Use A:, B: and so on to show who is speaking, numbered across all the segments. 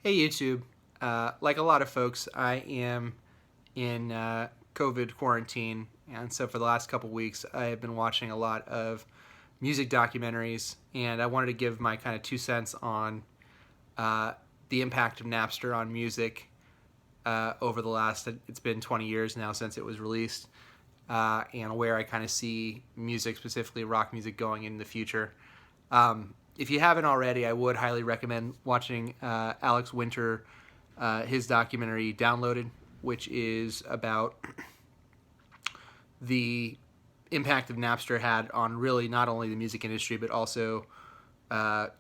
A: Hey YouTube. Like a lot of folks, I am in COVID quarantine, and so for the last couple weeks, I have been watching a lot of music documentaries, and I wanted to give my kind of 2 cents on uh, the impact of Napster on music over the last. It's been 20 years now since it was released, and where I kind of see music, specifically rock music, going in the future. If you haven't already, I would highly recommend watching Alex Winter, his documentary Downloaded, which is about the impact of Napster had on really not only the music industry but also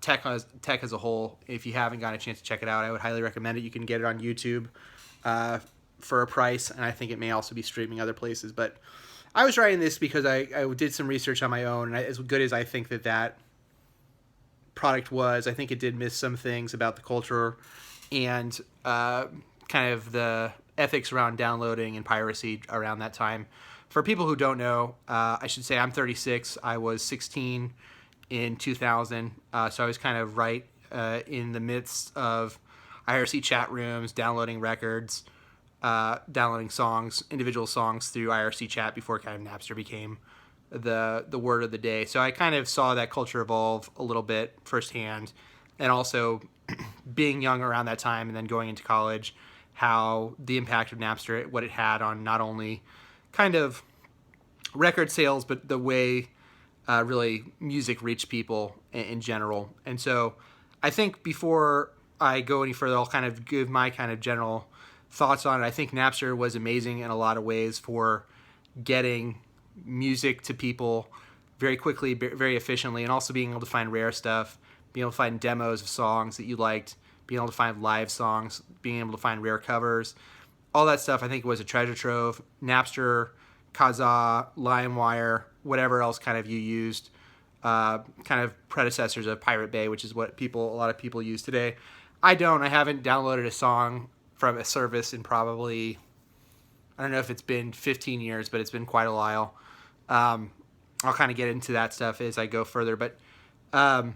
A: tech as a whole. If you haven't gotten a chance to check it out, I would highly recommend it. You can get it on YouTube for a price, and I think it may also be streaming other places. But I was writing this because I did some research on my own, and as good as I think that product was, I think it did miss some things about the culture and kind of the ethics around downloading and piracy around that time. For people who don't know, I should say I'm 36. I was 16 in 2000, so I was kind of right in the midst of IRC chat rooms, downloading records, downloading songs, individual songs through IRC chat before kind of Napster became the word of the day. So I kind of saw that culture evolve a little bit firsthand, and also being young around that time and then going into college, how the impact of Napster, what it had on not only kind of record sales, but the way really music reached people in general. And so I think before I go any further, I'll kind of give my kind of general thoughts on it. I think Napster was amazing in a lot of ways for getting music to people very quickly, very efficiently, and also being able to find rare stuff, being able to find demos of songs that you liked, being able to find live songs, being able to find rare covers, all that stuff. I think was a treasure trove. Napster, Kazaa, LimeWire, whatever else kind of you used, kind of predecessors of Pirate Bay, which is what a lot of people use today. I haven't downloaded a song from a service in probably, I don't know if it's been 15 years, but it's been quite a while. I'll kind of get into that stuff as I go further, but I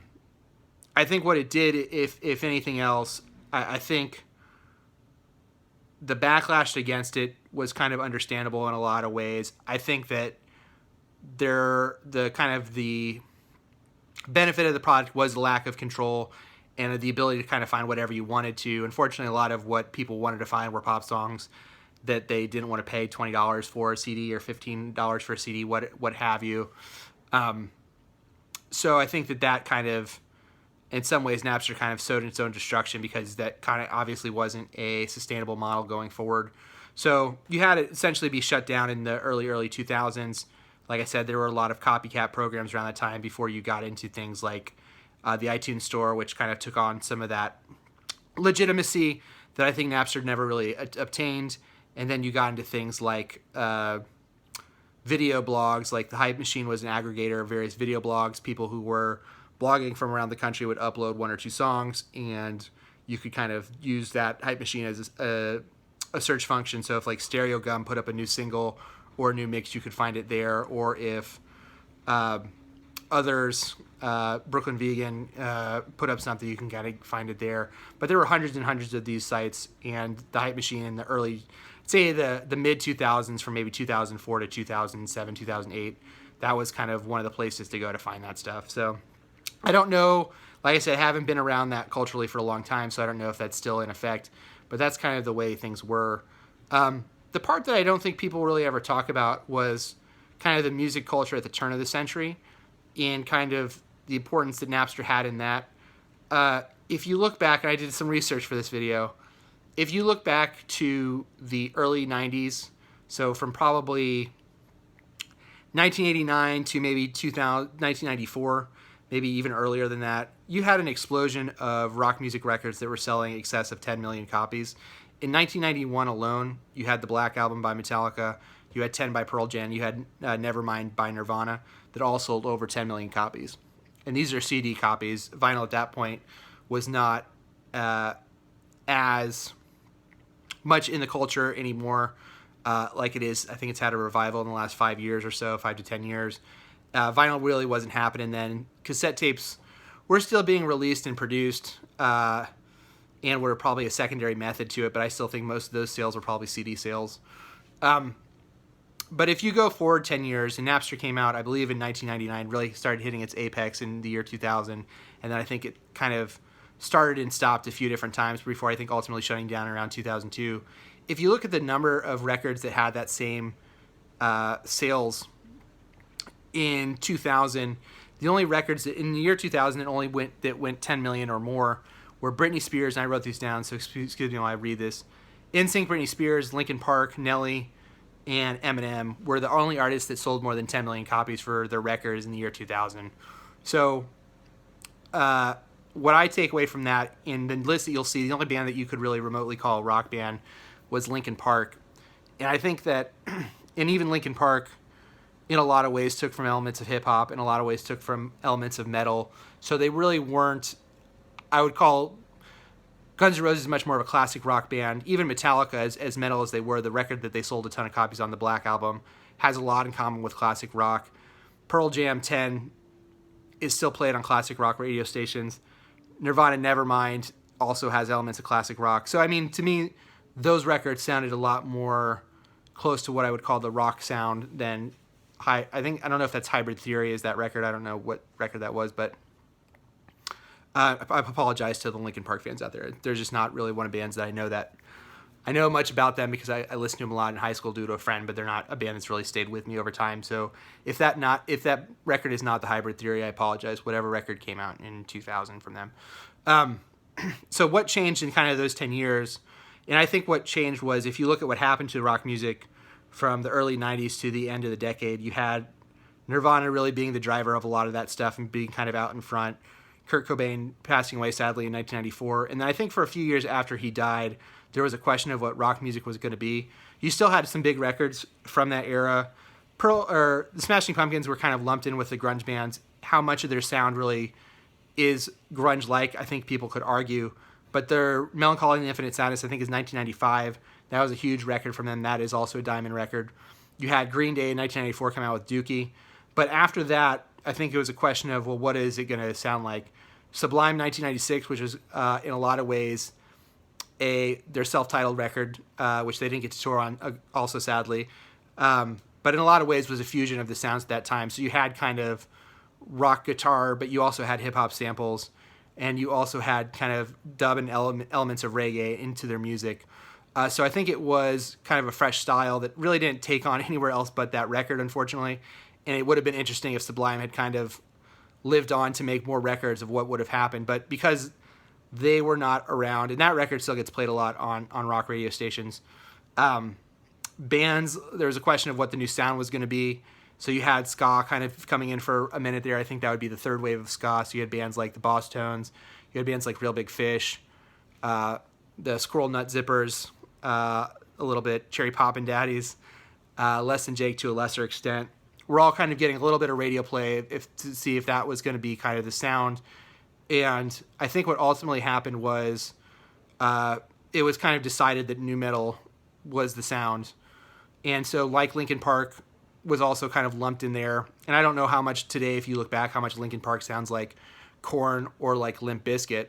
A: think what it did, if anything else, I think the backlash against it was kind of understandable in a lot of ways. I think that the benefit of the product was the lack of control and the ability to kind of find whatever you wanted to. Unfortunately, a lot of what people wanted to find were pop songs that they didn't want to pay $20 for a CD or $15 for a CD, what have you. So I think that kind of, in some ways, Napster kind of sowed its own destruction, because that kind of obviously wasn't a sustainable model going forward. So you had it essentially be shut down in the early 2000s. Like I said, there were a lot of copycat programs around that time before you got into things like the iTunes Store, which kind of took on some of that legitimacy that I think Napster never really obtained. And then you got into things like video blogs, like the Hype Machine was an aggregator of various video blogs. People who were blogging from around the country would upload one or two songs, and you could kind of use that Hype Machine as a search function. So if like Stereo Gum put up a new single or a new mix, you could find it there. Or if others, Brooklyn Vegan, put up something, you can kind of find it there. But there were hundreds and hundreds of these sites, and the Hype Machine in the early, say the mid 2000s, from maybe 2004 to 2007, 2008, that was kind of one of the places to go to find that stuff. So I don't know, like I said, I haven't been around that culturally for a long time, so I don't know if that's still in effect, but that's kind of the way things were. The part that I don't think people really ever talk about was kind of the music culture at the turn of the century, and kind of the importance that Napster had in that. If you look back, and I did some research for this video, if you look back to the early 90s, so from probably 1989 to maybe 1994, maybe even earlier than that, you had an explosion of rock music records that were selling in excess of 10 million copies. In 1991 alone, you had the Black Album by Metallica, you had 10 by Pearl Jam, you had Nevermind by Nirvana, that all sold over 10 million copies. And these are CD copies. Vinyl at that point was not as much in the culture anymore like it is. I think it's had a revival in the last 5 years or so, 5 to 10 years. Vinyl really wasn't happening then. Cassette tapes were still being released and produced. and were probably a secondary method to it, but I still think most of those sales were probably CD sales. But if you go forward 10 years, and Napster came out, I believe, in 1999, really started hitting its apex in the year 2000, and then I think it kind of started and stopped a few different times before I think ultimately shutting down around 2002. If you look at the number of records that had that same sales in 2000, the only records that in the year 2000 that went 10 million or more were Britney Spears, and I wrote these down, so excuse me while I read this. NSYNC, Britney Spears, Linkin Park, Nelly, and Eminem were the only artists that sold more than 10 million copies for their records in the year 2000. So what I take away from that, in the list that you'll see, the only band that you could really remotely call a rock band was Linkin Park. And I think that, and even Linkin Park, in a lot of ways, took from elements of hip-hop, in a lot of ways took from elements of metal. So they really weren't, I would call Guns N' Roses much more of a classic rock band. Even Metallica, as metal as they were, the record that they sold a ton of copies on, the Black Album, has a lot in common with classic rock. Pearl Jam 10 is still played on classic rock radio stations. Nirvana Nevermind also has elements of classic rock. So, I mean, to me, those records sounded a lot more close to what I would call the rock sound than I don't know if that's Hybrid Theory is that record. I don't know what record that was, but I apologize to the Linkin Park fans out there. They're just not really one of the bands that I know much about them because I listened to them a lot in high school due to a friend, but they're not a band that's really stayed with me over time. So if that record is not the Hybrid Theory, I apologize. Whatever record came out in 2000 from them. So what changed in kind of those 10 years? And I think what changed was, if you look at what happened to rock music from the early 90s to the end of the decade, you had Nirvana really being the driver of a lot of that stuff and being kind of out in front. Kurt Cobain passing away sadly in 1994. And then I think for a few years after he died, there was a question of what rock music was going to be. You still had some big records from that era. The Smashing Pumpkins were kind of lumped in with the grunge bands. How much of their sound really is grunge-like, I think people could argue. But their Melancholy and Infinite Sadness, I think, is 1995. That was a huge record from them. That is also a diamond record. You had Green Day in 1994 come out with Dookie. But after that, I think it was a question of, well, what is it going to sound like? Sublime 1996, which was in a lot of ways their self-titled record, which they didn't get to tour on, also sadly. But in a lot of ways was a fusion of the sounds at that time. So you had kind of rock guitar, but you also had hip-hop samples, and you also had kind of dub and elements of reggae into their music. So I think it was kind of a fresh style that really didn't take on anywhere else but that record, unfortunately. And it would have been interesting if Sublime had kind of lived on to make more records of what would have happened. But because they were not around, and that record still gets played a lot on rock radio stations, bands, there was a question of what the new sound was going to be. So you had ska kind of coming in for a minute there. I think that would be the third wave of ska. So you had bands like the Boss Tones. You had bands like Real Big Fish, the Squirrel Nut Zippers, a little bit, Cherry Poppin' Daddies, Less Than Jake to a lesser extent. We're all kind of getting a little bit of radio play to see if that was going to be kind of the sound. And I think what ultimately happened was it was kind of decided that nu metal was the sound. And so like Linkin Park was also kind of lumped in there. And I don't know how much today, if you look back, how much Linkin Park sounds like Korn or like Limp Bizkit.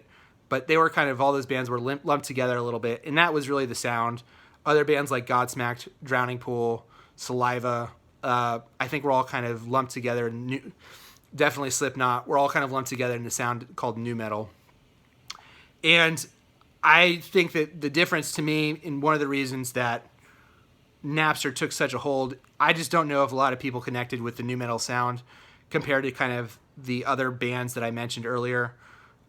A: But they were kind of, all those bands were lumped together a little bit. And that was really the sound. Other bands like Godsmack, Drowning Pool, Saliva, I think we're all kind of lumped together. Definitely Slipknot. We're all kind of lumped together in the sound called nu metal. And I think that the difference to me, and one of the reasons that Napster took such a hold, I just don't know if a lot of people connected with the nu metal sound compared to kind of the other bands that I mentioned earlier.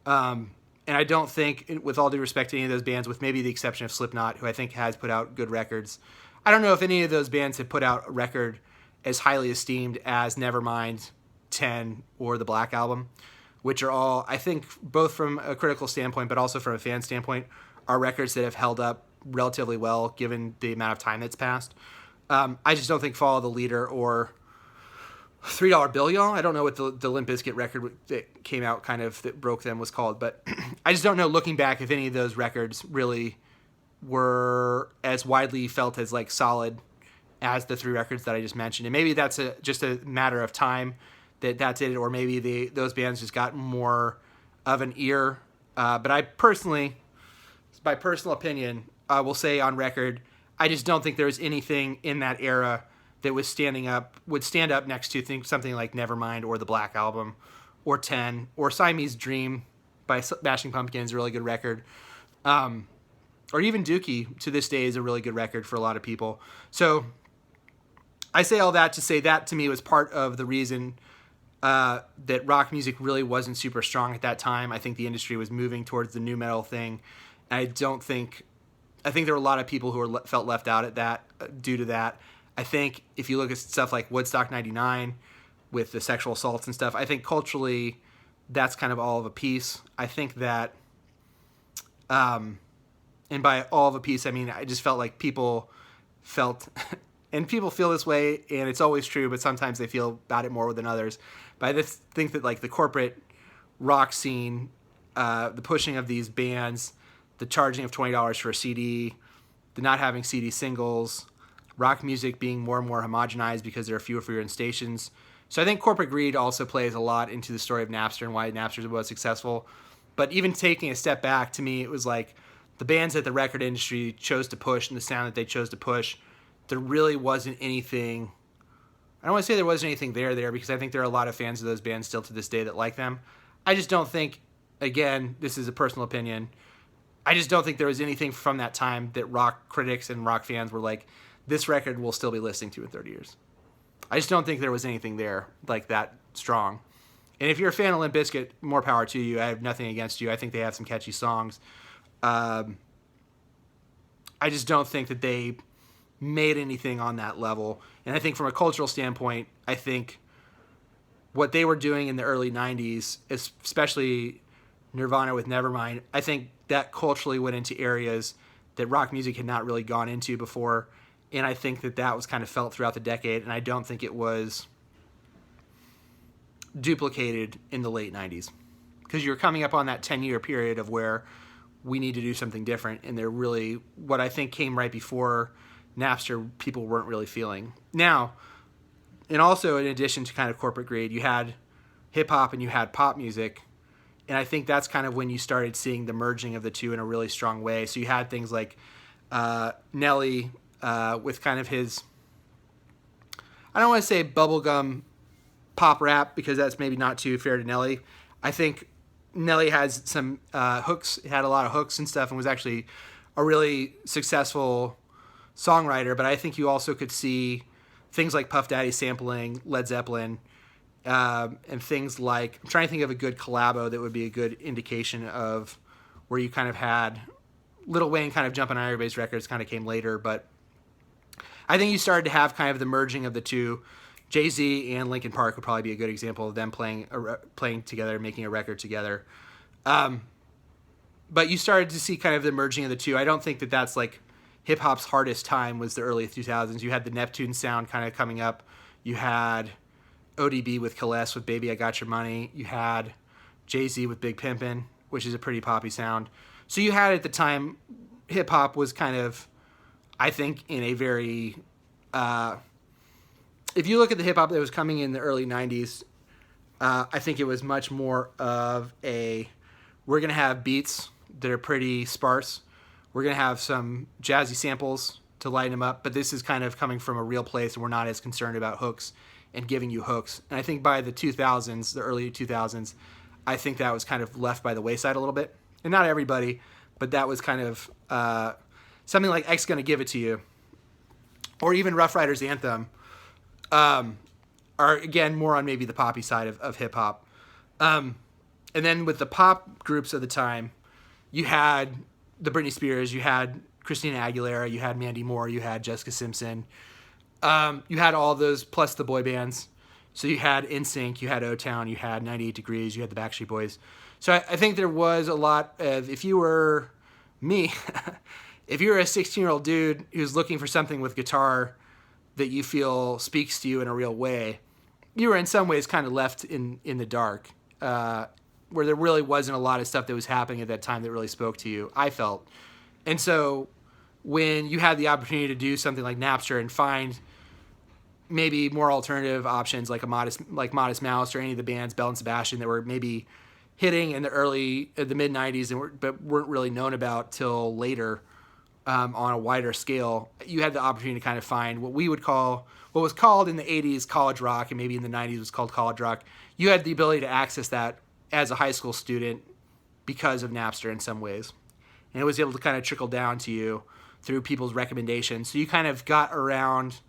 A: And I don't think, with all due respect to any of those bands, with maybe the exception of Slipknot, who I think has put out good records, I don't know if any of those bands have put out a record as highly esteemed as Nevermind, 10, or the Black Album, which are all, I think, both from a critical standpoint, but also from a fan standpoint, are records that have held up relatively well given the amount of time that's passed. I just don't think Follow the Leader or $3 Bill Y'all, I don't know what the Limp Bizkit record that came out kind of that broke them was called, but I just don't know, looking back, if any of those records really were as widely felt as like solid as the three records that I just mentioned. And maybe that's just a matter of time that did it, or maybe those bands just got more of an ear. But I personally, by personal opinion, I will say on record, I just don't think there was anything in that era that would stand up next to something like Nevermind or the Black Album or 10 or Siamese Dream by Smashing Pumpkins, a really good record. Or even Dookie to this day is a really good record for a lot of people. So I say all that to say that to me was part of the reason that rock music really wasn't super strong at that time. I think the industry was moving towards the nu metal thing. And I think there were a lot of people who felt left out at that due to that. I think if you look at stuff like Woodstock 99 with the sexual assaults and stuff, I think culturally that's kind of all of a piece. I think that, and by all of a piece, I mean, I just felt like people felt, and people feel this way, and it's always true, but sometimes they feel about it more than others. But I just think that like the corporate rock scene, the pushing of these bands, the charging of $20 for a CD, the not having CD singles, rock music being more and more homogenized because there are fewer stations. So I think corporate greed also plays a lot into the story of Napster and why Napster was successful. But even taking a step back, to me, it was like the bands that the record industry chose to push and the sound that they chose to push, there really wasn't anything. I don't want to say there wasn't anything there because I think there are a lot of fans of those bands still to this day that like them. I just don't think, again, this is a personal opinion, I just don't think there was anything from that time that rock critics and rock fans were like, this record we'll still be listening to in 30 years. I just don't think there was anything there like that strong. And if you're a fan of Limp Bizkit, more power to you. I have nothing against you. I think they have some catchy songs. I just don't think that they made anything on that level. And I think from a cultural standpoint, I think what they were doing in the early 90s, especially Nirvana with Nevermind, I think that culturally went into areas that rock music had not really gone into before. And I think that was kind of felt throughout the decade, and I don't think it was duplicated in the late 90s. Because you're coming up on that 10-year period of where we need to do something different, and they're really, what I think came right before Napster, people weren't really feeling. Now, and also in addition to kind of corporate greed, you had hip-hop and you had pop music, and I think that's kind of when you started seeing the merging of the two in a really strong way. So you had things like Nelly, with kind of his, I don't want to say bubblegum pop rap because that's maybe not too fair to Nelly. I think Nelly has some hooks, had a lot of hooks and stuff, and was actually a really successful songwriter. But I think you also could see things like Puff Daddy sampling Led Zeppelin, and things like, I'm trying to think of a good collabo that would be a good indication of where you kind of had Lil Wayne kind of jumping on everybody's records, kind of came later, but I think you started to have kind of the merging of the two. Jay-Z and Linkin Park would probably be a good example of them playing together, making a record together. But you started to see kind of the merging of the two. I don't think that that's like hip-hop's hardest time was the early 2000s. You had the Neptune sound kind of coming up. You had ODB with Khaless with Baby I Got Your Money. You had Jay-Z with Big Pimpin', which is a pretty poppy sound. So you had at the time, hip-hop was kind of, I think, in a very, if you look at the hip hop that was coming in the early 90s, I think it was much more of a, we're going to have beats that are pretty sparse. We're going to have some jazzy samples to lighten them up, but this is kind of coming from a real place, and we're not as concerned about hooks and giving you hooks. And I think by the 2000s, the early 2000s, I think that was kind of left by the wayside a little bit. And not everybody, but that was kind of something like X Gonna Give It To You, or even Rough Riders Anthem, are again more on maybe the poppy side of hip hop. And then with the pop groups of the time, you had the Britney Spears, you had Christina Aguilera, you had Mandy Moore, you had Jessica Simpson, you had all those plus the boy bands. So you had NSYNC, you had O-Town, you had 98 Degrees, you had the Backstreet Boys. So I think there was a lot of, if you were me, if you're a 16-year-old dude who's looking for something with guitar that you feel speaks to you in a real way, you were in some ways kind of left in the dark, where there really wasn't a lot of stuff that was happening at that time that really spoke to you, I felt. And so when you had the opportunity to do something like Napster and find maybe more alternative options like Modest Mouse or any of the bands, Bell and Sebastian, that were maybe hitting in the mid 90s, but weren't really known about till later on a wider scale. You had the opportunity to kind of find what was called in the 80s college rock, and maybe in the 90s was called college rock. You had the ability to access that as a high school student because of Napster in some ways. And it was able to kind of trickle down to you through people's recommendations. So you kind of got around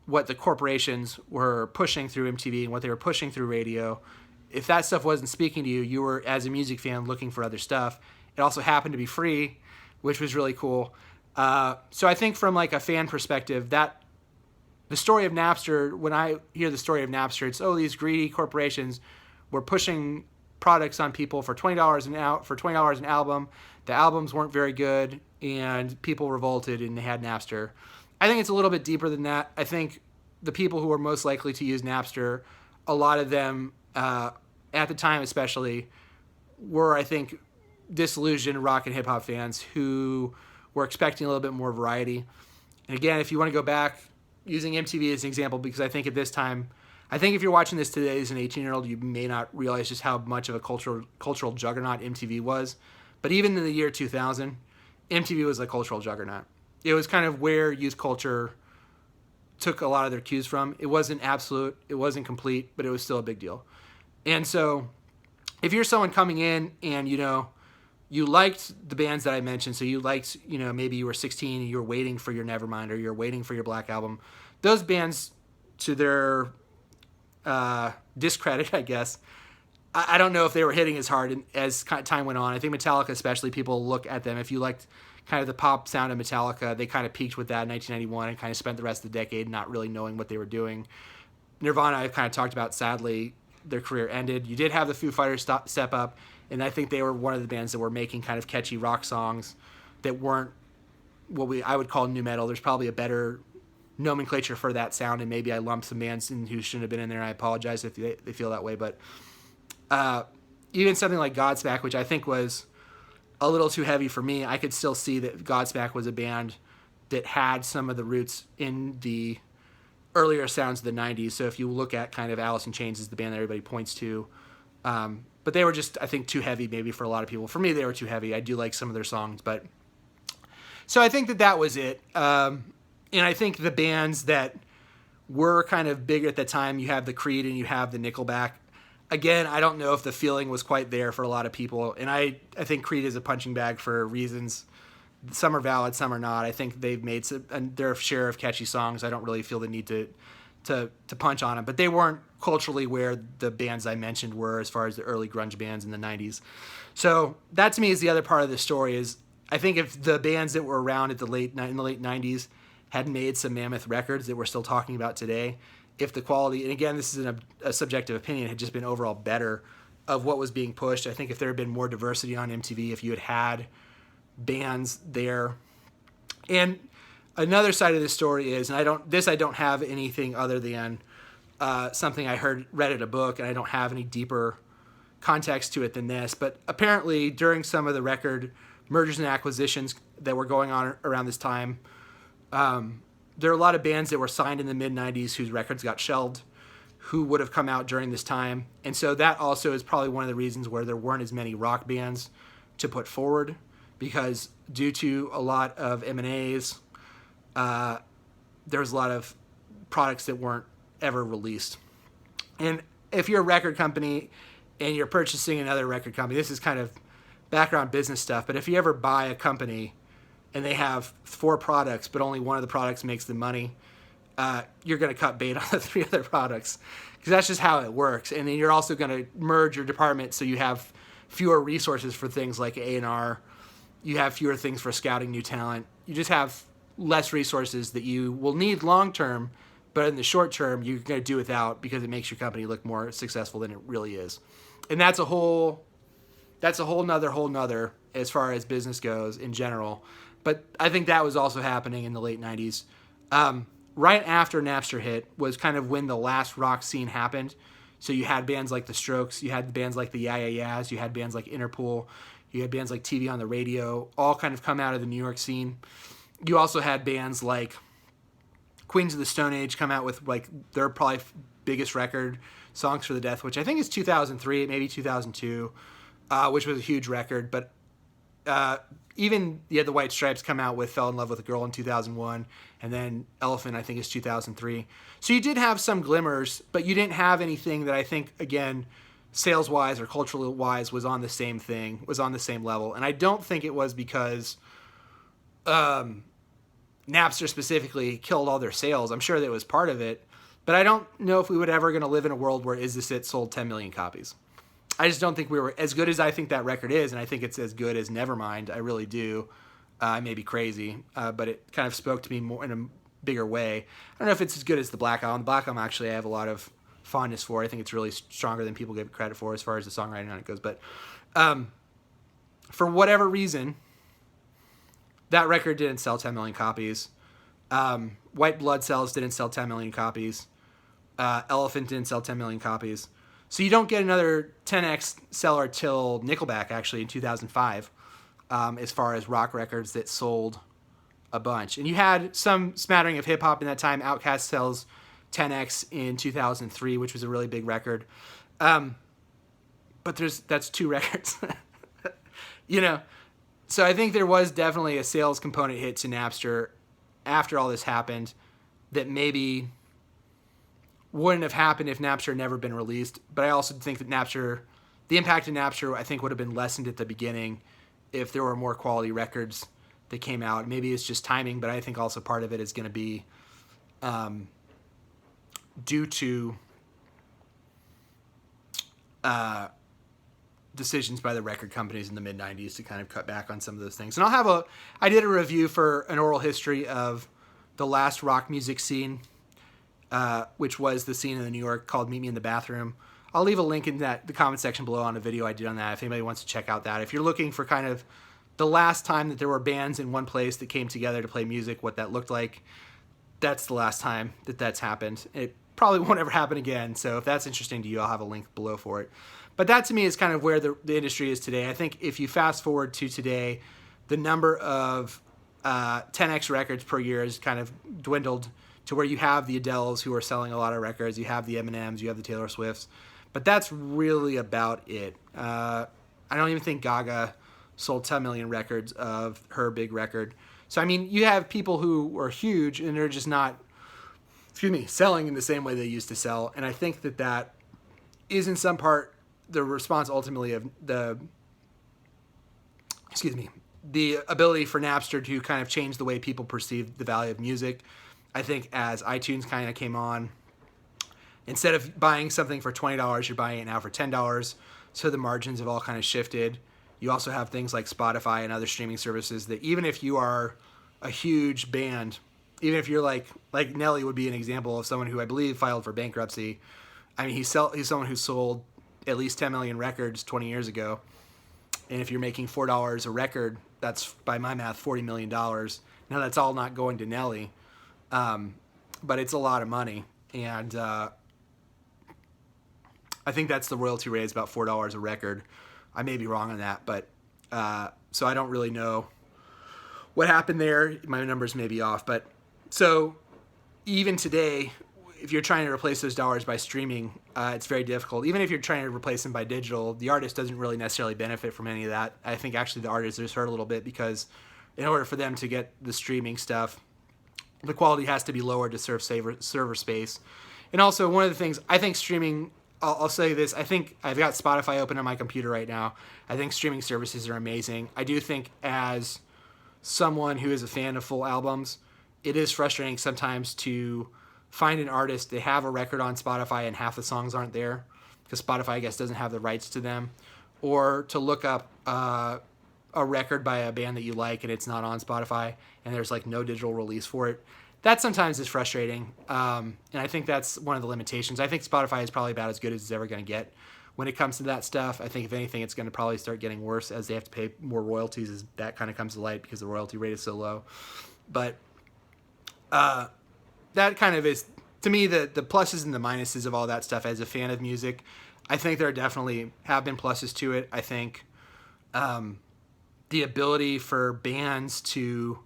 A: what the corporations were pushing through MTV and what they were pushing through radio. If that stuff wasn't speaking to you, you were, as a music fan, looking for other stuff. It also happened to be free, which was really cool. So I think from like a fan perspective, that the story of Napster, when I hear the story of Napster, it's, these greedy corporations were pushing products on people for $20 an album. The albums weren't very good, and people revolted, and they had Napster. I think it's a little bit deeper than that. I think the people who were most likely to use Napster, a lot of them, at the time especially, were, I think, disillusioned rock and hip-hop fans who were expecting a little bit more variety. And again, if you want to go back, using MTV as an example, because I think at this time, I think if you're watching this today as an 18-year-old, you may not realize just how much of a cultural juggernaut MTV was. But even in the year 2000, MTV was a cultural juggernaut. It was kind of where youth culture took a lot of their cues from. It wasn't absolute, it wasn't complete, but it was still a big deal. And so if you're someone coming in and, you liked the bands that I mentioned, so you liked, maybe you were 16 and you were waiting for your Nevermind or you're waiting for your Black Album, those bands, to their discredit, I guess, I don't know if they were hitting as hard as time went on. I think Metallica especially, people look at them. If you liked kind of the pop sound of Metallica, they kind of peaked with that in 1991 and kind of spent the rest of the decade not really knowing what they were doing. Nirvana, I've kind of talked about, sadly, their career ended. You did have the Foo Fighters step up, and I think they were one of the bands that were making kind of catchy rock songs that weren't what I would call nu metal. There's probably a better nomenclature for that sound, and maybe I lumped some bands in who shouldn't have been in there. I apologize if they feel that way, but even something like Godsmack, which I think was a little too heavy for me, I could still see that Godsmack was a band that had some of the roots in the earlier sounds of the 90s. So if you look at kind of Alice in Chains is the band that everybody points to, but they were just, I think, too heavy maybe for a lot of people. For me, they were too heavy. I do like some of their songs, but so I think that was it. And I think the bands that were kind of big at the time, you have the Creed and you have the Nickelback. Again, I don't know if the feeling was quite there for a lot of people, and I think Creed is a punching bag for reasons. Some are valid, some are not. I think they've made their share of catchy songs. I don't really feel the need to punch on them, but they weren't culturally where the bands I mentioned were as far as the early grunge bands in the 90s. So that to me is the other part of the story. Is I think if the bands that were around in the late 90s had made some mammoth records that we're still talking about today, if the quality, and again, this is a subjective opinion, had just been overall better of what was being pushed. I think if there had been more diversity on MTV, if you had bands there. And another side of this story is, and I don't have anything other than something I read in a book, and I don't have any deeper context to it than this, but apparently during some of the record mergers and acquisitions that were going on around this time, there are a lot of bands that were signed in the mid-90s whose records got shelved, who would have come out during this time. And so that also is probably one of the reasons where there weren't as many rock bands to put forward, because due to a lot of M&As, there was a lot of products that weren't ever released. And if you're a record company and you're purchasing another record company, this is kind of background business stuff, but if you ever buy a company and they have 4 products, but only one of the products makes the money, you're going to cut bait on the 3 other products, because that's just how it works. And then you're also going to merge your department so you have fewer resources for things like A&R. You have fewer things for scouting new talent. You just have less resources that you will need long term, but in the short term, you're going to do without, because it makes your company look more successful than it really is. And that's a whole nother as far as business goes in general. But I think that was also happening in the late 90s. Right after Napster hit was kind of when the last rock scene happened. So you had bands like The Strokes, you had bands like the Yeah Yeah Yeahs, you had bands like Interpol, you had bands like TV on the Radio, all kind of come out of the New York scene. You also had bands like Queens of the Stone Age come out with like their probably biggest record, Songs for the Deaf, which I think is 2003, maybe 2002, which was a huge record. But even you had the White Stripes come out with Fell in Love with a Girl in 2001, and then Elephant, I think, is 2003. So you did have some glimmers, but you didn't have anything that I think, again, sales-wise or cultural-wise was on the same thing, was on the same level. And I don't think it was because Napster specifically killed all their sales. I'm sure that was part of it, but I don't know if we would ever going to live in a world where Is This It sold 10 million copies. I just don't think we were, as good as I think that record is, and I think it's as good as Nevermind, I really do. I may be crazy, but it kind of spoke to me more in a bigger way. I don't know if it's as good as the Black Album. The Black Album, actually, I have a lot of fondness for. I think it's really stronger than people give it credit for as far as the songwriting on it goes. But for whatever reason, that record didn't sell 10 million copies. White Blood Cells didn't sell 10 million copies. Elephant didn't sell 10 million copies. So you don't get another 10x seller till Nickelback, actually, in 2005, as far as rock records that sold a bunch. And you had some smattering of hip-hop in that time. Outkast sells 10x in 2003, which was a really big record. But that's 2 records. You know? So I think there was definitely a sales component hit to Napster after all this happened that maybe wouldn't have happened if Napster had never been released. But I also think that the impact of Napster, I think, would have been lessened at the beginning if there were more quality records that came out. Maybe it's just timing, but I think also part of it is going to be due to decisions by the record companies in the mid-90s to kind of cut back on some of those things. And I did a review for an oral history of the last rock music scene, which was the scene in New York called Meet Me in the Bathroom. I'll leave a link in the comment section below on a video I did on that if anybody wants to check out that. If you're looking for kind of the last time that there were bands in one place that came together to play music, what that looked like, that's the last time that that's happened. It probably won't ever happen again, so if that's interesting to you, I'll have a link below for it. But that, to me, is kind of where the industry is today. I think if you fast forward to today, the number of 10x records per year has kind of dwindled to where you have the Adeles who are selling a lot of records, you have the Eminems, you have the Taylor Swifts, but that's really about it. I don't even think Gaga sold 10 million records of her big record. So, I mean, you have people who are huge and they're just not, selling in the same way they used to sell. And I think that is in some part the response ultimately of the ability for Napster to kind of change the way people perceive the value of music. I think as iTunes kind of came on, instead of buying something for $20, you're buying it now for $10. So the margins have all kind of shifted. You also have things like Spotify and other streaming services that even if you are a huge band, even if you're like Nelly would be an example of someone who I believe filed for bankruptcy. I mean, he's someone who sold at least 10 million records 20 years ago. And if you're making $4 a record, that's, by my math, $40 million. Now, that's all not going to Nelly. But it's a lot of money. And I think that's the royalty rate is about $4 a record. I may be wrong on that, but so I don't really know what happened there. My numbers may be off. But so even today, if you're trying to replace those dollars by streaming, it's very difficult. Even if you're trying to replace them by digital, the artist doesn't really necessarily benefit from any of that. I think actually the artist is hurt a little bit because in order for them to get the streaming stuff, the quality has to be lowered to serve server space. And also one of the things, I think streaming, I'll say this, I think I've got Spotify open on my computer right now. I think streaming services are amazing. I do think as someone who is a fan of full albums, it is frustrating sometimes to find an artist, they have a record on Spotify and half the songs aren't there because Spotify, I guess, doesn't have the rights to them, or to look up a record by a band that you like and it's not on Spotify and there's like no digital release for it. That sometimes is frustrating, and I think that's one of the limitations. I think Spotify is probably about as good as it's ever going to get when it comes to that stuff. I think if anything, it's going to probably start getting worse as they have to pay more royalties as that kind of comes to light because the royalty rate is so low. But that kind of is, to me, the pluses and the minuses of all that stuff as a fan of music. I think there definitely have been pluses to it. I think the ability for bands to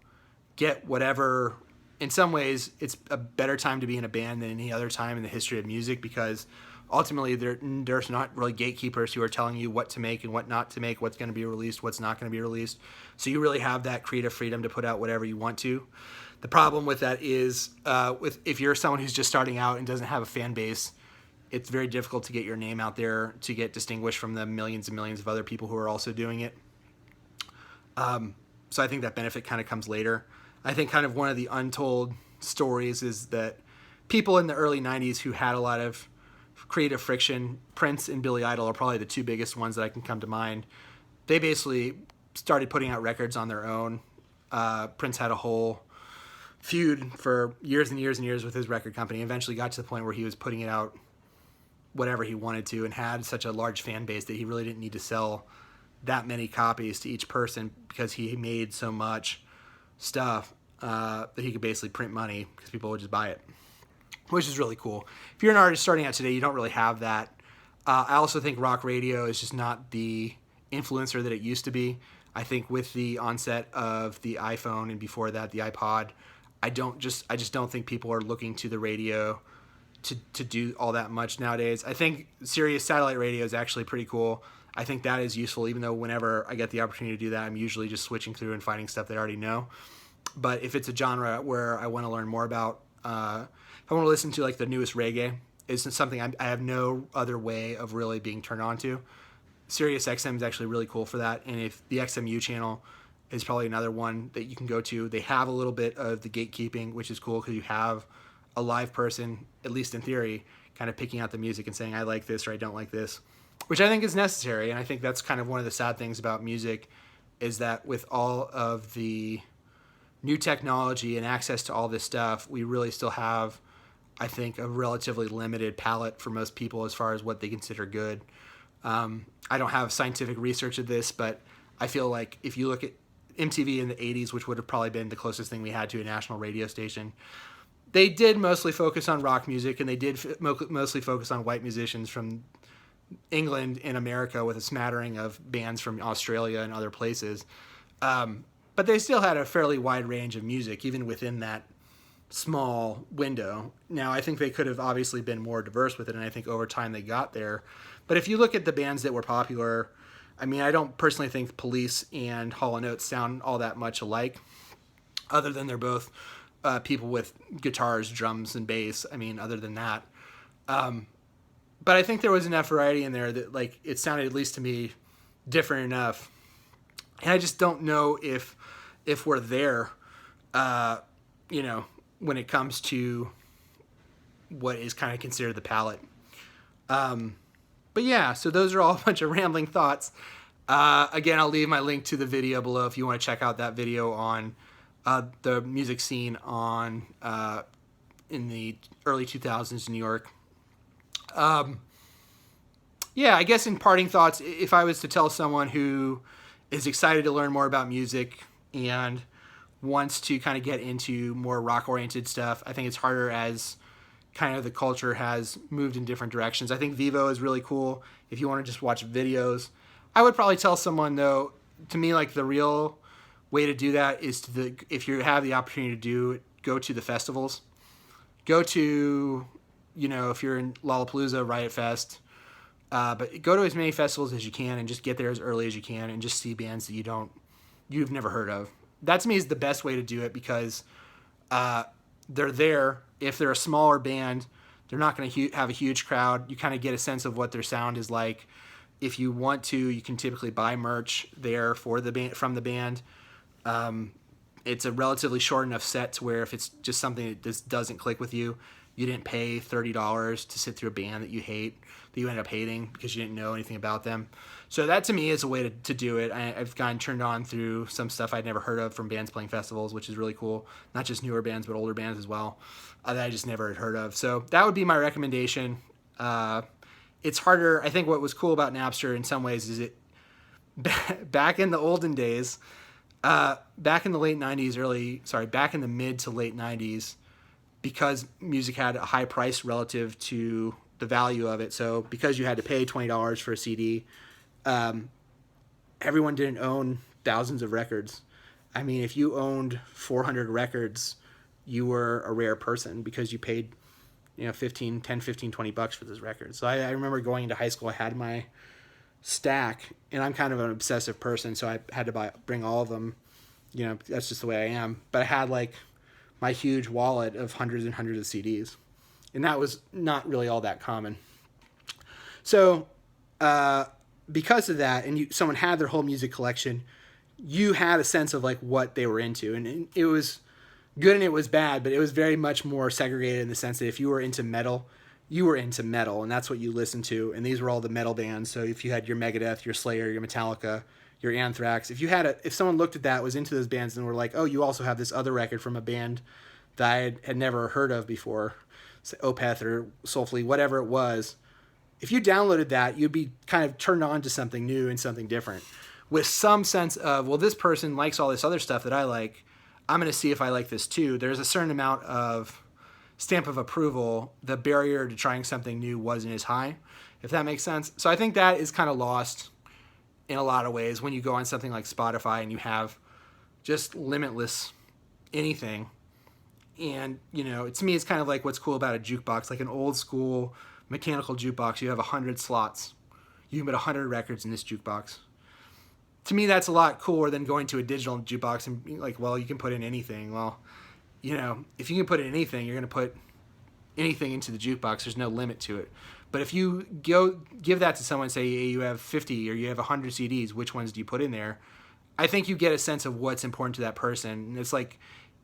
A: get whatever, in some ways, it's a better time to be in a band than any other time in the history of music because ultimately there's not really gatekeepers who are telling you what to make and what not to make, what's going to be released, what's not going to be released. So you really have that creative freedom to put out whatever you want to. The problem with that is if you're someone who's just starting out and doesn't have a fan base, it's very difficult to get your name out there, to get distinguished from the millions and millions of other people who are also doing it. So I think that benefit kind of comes later. I think kind of one of the untold stories is that people in the early 90s who had a lot of creative friction, Prince and Billy Idol are probably the two biggest ones that I can come to mind. They basically started putting out records on their own. Prince had a whole feud for years and years and years with his record company. Eventually got to the point where he was putting it out whatever he wanted to and had such a large fan base that he really didn't need to sell that many copies to each person because he made so much stuff that he could basically print money because people would just buy it, which is really cool. If you're an artist starting out today, you don't really have that. I also think rock radio is just not the influencer that it used to be. I think with the onset of the iPhone and before that the iPod, I just don't think people are looking to the radio to do all that much nowadays. I think Sirius satellite radio is actually pretty cool. I think that is useful, even though whenever I get the opportunity to do that, I'm usually just switching through and finding stuff that I already know. But if it's a genre where I want to learn more about, if I want to listen to like the newest reggae, it's something I have no other way of really being turned on to. Sirius XM is actually really cool for that. And if the XMU channel is probably another one that you can go to. They have a little bit of the gatekeeping, which is cool because you have a live person, at least in theory, kind of picking out the music and saying, I like this or I don't like this, which I think is necessary. And I think that's kind of one of the sad things about music is that with all of the new technology and access to all this stuff, we really still have, I think, a relatively limited palette for most people as far as what they consider good. I don't have scientific research of this, but I feel like if you look at MTV in the 80s, which would have probably been the closest thing we had to a national radio station, they did mostly focus on rock music, and they did mostly focus on white musicians from England and America with a smattering of bands from Australia and other places. But they still had a fairly wide range of music, even within that small window. Now, I think they could have obviously been more diverse with it, and I think over time they got there. But if you look at the bands that were popular, I mean, I don't personally think Police and Hall & Oates sound all that much alike, other than they're both people with guitars, drums, and bass. I mean, other than that. But I think there was enough variety in there that, like, it sounded, at least to me, different enough. And I just don't know if we're there, when it comes to what is kind of considered the palette. But yeah, so those are all a bunch of rambling thoughts. Again, I'll leave my link to the video below if you want to check out that video on the music scene in the early 2000s in New York. Yeah, I guess in parting thoughts, if I was to tell someone who is excited to learn more about music and wants to kind of get into more rock-oriented stuff, I think it's harder as kind of the culture has moved in different directions. I think Vivo is really cool if you want to just watch videos. I would probably tell someone, though, to me, like, the real way to do that is if you have the opportunity to do it, go to the festivals. Go to, if you're in Lollapalooza, Riot Fest, but go to as many festivals as you can and just get there as early as you can and just see bands that you've never heard of. That to me is the best way to do it because they're there. If they're a smaller band, they're not going to have a huge crowd. You kind of get a sense of what their sound is like. If you want to, you can typically buy merch there for the band, from the band. It's a relatively short enough set to where if it's just something that just doesn't click with you, you didn't pay $30 to sit through a band that you hate, that you end up hating because you didn't know anything about them. So that to me is a way to do it. I've gotten turned on through some stuff I'd never heard of from bands playing festivals, which is really cool. Not just newer bands, but older bands as well, that I just never had heard of. So that would be my recommendation. It's harder. I think what was cool about Napster in some ways is it, back in the olden days, back in the late 90s, back in the mid to late 90s, because music had a high price relative to the value of it. So because you had to pay $20 for a CD, everyone didn't own thousands of records. I mean, if you owned 400 records, you were a rare person because you paid $15, $10, $15, $20 for this record. So I remember going into high school, I had my stack, and I'm kind of an obsessive person, so I had to bring all of them. That's just the way I am. But I had like my huge wallet of hundreds and hundreds of CDs, and that was not really all that common. So because of that, and someone had their whole music collection, you had a sense of like what they were into, and it was good and it was bad, but it was very much more segregated in the sense that if you were into metal, you were into metal, and that's what you listened to, and these were all the metal bands. So if you had your Megadeth, your Slayer, your Metallica, your Anthrax, if someone looked at that, was into those bands, and were like, oh, you also have this other record from a band that I had never heard of before, say Opeth or Soulfully, whatever it was, if you downloaded that, you'd be kind of turned on to something new and something different, with some sense of, well, this person likes all this other stuff that I like. I'm going to see if I like this too. There's a certain amount of stamp of approval. The barrier to trying something new wasn't as high, if that makes sense. So I think that is kind of lost in a lot of ways when you go on something like Spotify and you have just limitless anything. And, to me, it's kind of like what's cool about a jukebox, like an old school mechanical jukebox. You have 100 slots. You can put 100 records in this jukebox. To me, that's a lot cooler than going to a digital jukebox and being like, well, you can put in anything. Well, if you can put in anything, you're going to put anything into the jukebox. There's no limit to it. But if you go give that to someone, say you have 50 or you have 100 CDs, which ones do you put in there? I think you get a sense of what's important to that person. And it's like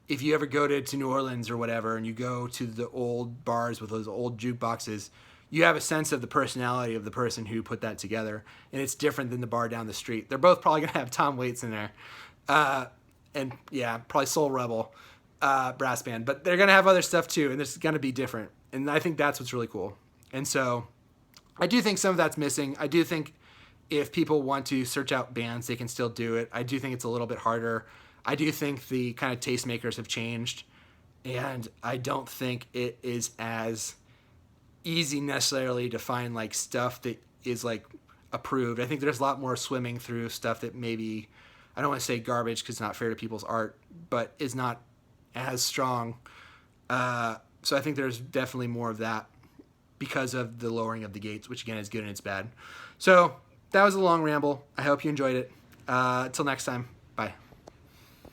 A: if you ever go to New Orleans or whatever, and you go to the old bars with those old jukeboxes, you have a sense of the personality of the person who put that together, and it's different than the bar down the street. They're both probably going to have Tom Waits in there, and yeah, probably Soul Rebel brass band, but they're going to have other stuff too, and it's going to be different, and I think that's what's really cool. And so I do think some of that's missing. I do think if people want to search out bands, they can still do it. I do think it's a little bit harder. I do think the kind of tastemakers have changed, and I don't think it is as easy necessarily to find like stuff that is like approved. I think there's a lot more swimming through stuff that maybe, I don't want to say garbage because it's not fair to people's art, but is not as strong. So I think there's definitely more of that because of the lowering of the gates, which again is good and it's bad. So that was a long ramble. I hope you enjoyed it. Until next time, bye.